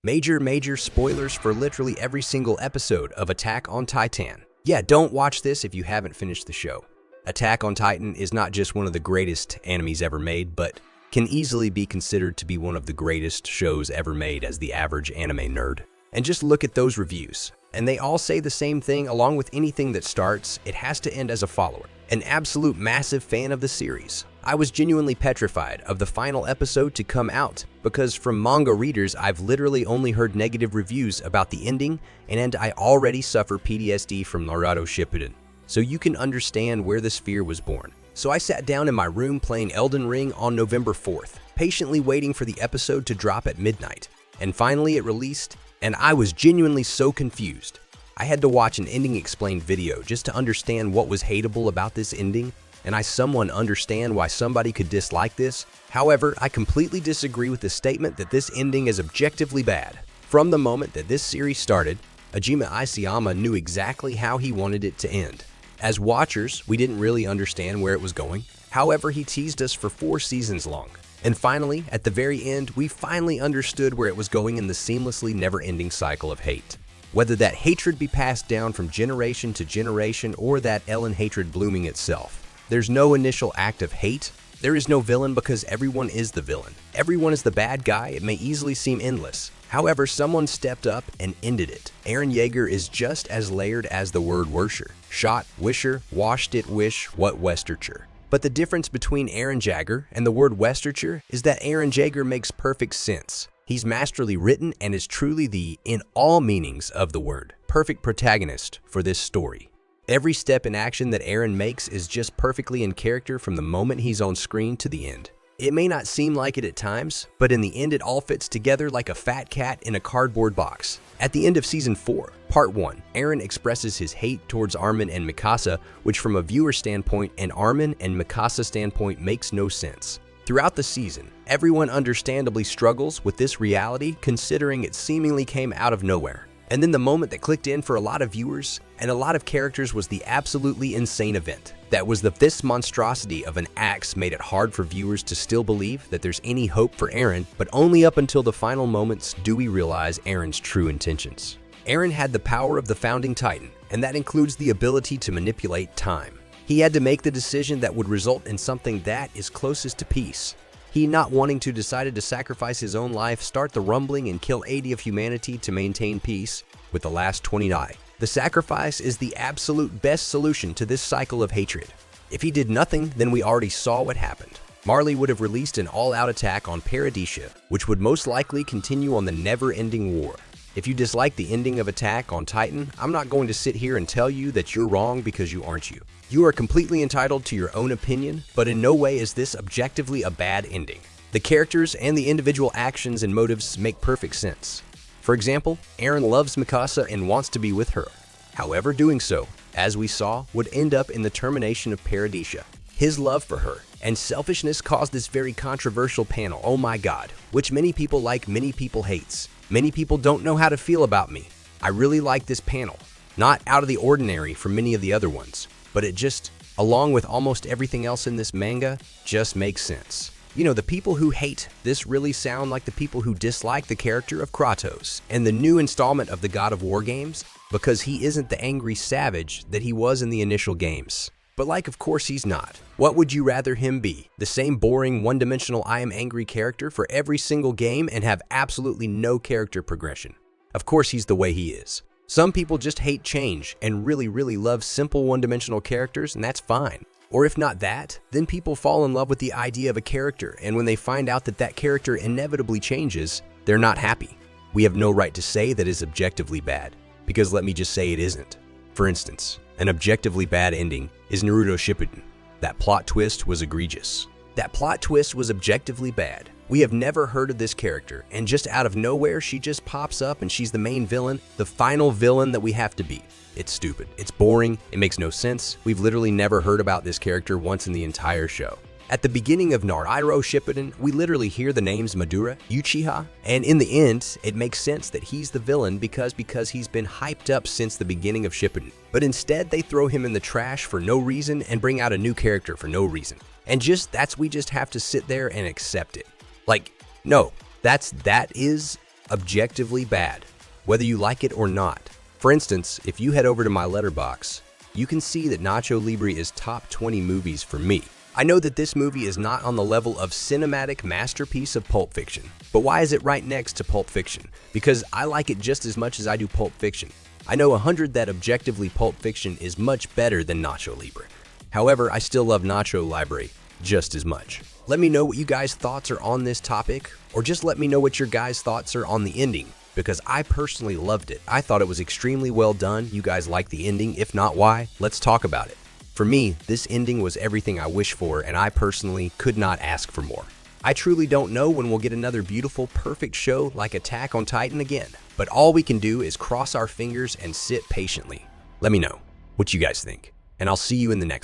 Major spoilers for literally every single episode of Attack on Titan. Yeah, don't watch this if you haven't finished the show. Attack on Titan is not just one of the greatest animes ever made, but can easily be considered to be one of the greatest shows ever made as the average anime nerd. And just look at those reviews, and they all say the same thing along with anything that starts, it has to end as a follower. An absolute massive fan of the series. I was genuinely petrified of the final episode to come out because from manga readers I've literally only heard negative reviews about the ending and I already suffer PTSD from Naruto Shippuden. So you can understand where this fear was born. So I sat down in my room playing Elden Ring on November 4th, patiently waiting for the episode to drop at midnight. And finally it released and I was genuinely so confused. I had to watch an ending explained video just to understand what was hateable about this ending, and I somewhat understand why somebody could dislike this. However, I completely disagree with the statement that this ending is objectively bad. From the moment that this series started, Hajime Isayama knew exactly how he wanted it to end. As watchers, we didn't really understand where it was going. However, he teased us for 4 seasons long. And finally, at the very end, we finally understood where it was going in the seamlessly never-ending cycle of hate. Whether that hatred be passed down from generation to generation or that Ellen hatred blooming itself. There's no initial act of hate. There is no villain because everyone is the villain. Everyone is the bad guy. It may easily seem endless. However, someone stepped up and ended it. Eren Yeager is just as layered as the word worsher. Shot, wisher, washed it, wish, what westerture. But the difference between Eren Jaeger and the word westerture is that Eren Jaeger makes perfect sense. He's masterly written and is truly the, in all meanings of the word, perfect protagonist for this story. Every step in action that Eren makes is just perfectly in character from the moment he's on screen to the end. It may not seem like it at times, but in the end it all fits together like a fat cat in a cardboard box. At the end of Season 4, Part 1, Eren expresses his hate towards Armin and Mikasa, which from a viewer standpoint and Armin and Mikasa standpoint makes no sense. Throughout the season, everyone understandably struggles with this reality considering it seemingly came out of nowhere. And then the moment that clicked in for a lot of viewers and a lot of characters was the absolutely insane event. That was this monstrosity of an axe made it hard for viewers to still believe that there's any hope for Eren, but only up until the final moments do we realize Eren's true intentions. Eren had the power of the Founding Titan, and that includes the ability to manipulate time. He had to make the decision that would result in something that is closest to peace. He, not wanting to, decided to sacrifice his own life, start the rumbling, and kill 80 of humanity to maintain peace, with the last 20 die. The sacrifice is the absolute best solution to this cycle of hatred. If he did nothing, then we already saw what happened. Marley would have released an all-out attack on Paradisia, which would most likely continue on the never-ending war. If you dislike the ending of Attack on Titan, I'm not going to sit here and tell you that you're wrong because you aren't you. You are completely entitled to your own opinion, but in no way is this objectively a bad ending. The characters and the individual actions and motives make perfect sense. For example, Eren loves Mikasa and wants to be with her. However, doing so, as we saw, would end up in the termination of Paradisia. His love for her and selfishness caused this very controversial panel, oh my god, which many people like, many people hates. Many people don't know how to feel about me. I really like this panel. Not out of the ordinary from many of the other ones, but it just, along with almost everything else in this manga, just makes sense. You know, the people who hate this really sound like the people who dislike the character of Kratos and the new installment of the God of War games because he isn't the angry savage that he was in the initial games. But like, of course he's not. What would you rather him be? The same boring, one-dimensional I am angry character for every single game and have absolutely no character progression? Of course he's the way he is. Some people just hate change and really love simple one-dimensional characters, and that's fine. Or if not that, then people fall in love with the idea of a character, and when they find out that that character inevitably changes, they're not happy. We have no right to say that is objectively bad, because let me just say it isn't. For instance, an objectively bad ending is Naruto Shippuden. That plot twist was egregious. That plot twist was objectively bad. We have never heard of this character, and just out of nowhere, she just pops up and she's the main villain, the final villain that we have to beat. It's stupid. It's boring. It makes no sense. We've literally never heard about this character once in the entire show. At the beginning of Naruto Shippuden, we literally hear the names Madara, Uchiha, and in the end, it makes sense that he's the villain because he's been hyped up since the beginning of Shippuden. But instead, they throw him in the trash for no reason and bring out a new character for no reason. And we just have to sit there and accept it. Like, no, that is objectively bad, whether you like it or not. For instance, if you head over to my letterbox, you can see that Nacho Libre is top 20 movies for me. I know that this movie is not on the level of cinematic masterpiece of Pulp Fiction, but why is it right next to Pulp Fiction? Because I like it just as much as I do Pulp Fiction. I know 100 that objectively Pulp Fiction is much better than Nacho Libre. However, I still love Nacho Libre just as much. Let me know what you guys' thoughts are on this topic, or just let me know what your guys' thoughts are on the ending, because I personally loved it. I thought it was extremely well done. You guys like the ending? If not, why? Let's talk about it. For me, this ending was everything I wished for, and I personally could not ask for more. I truly don't know when we'll get another beautiful, perfect show like Attack on Titan again, but all we can do is cross our fingers and sit patiently. Let me know what you guys think, and I'll see you in the next one.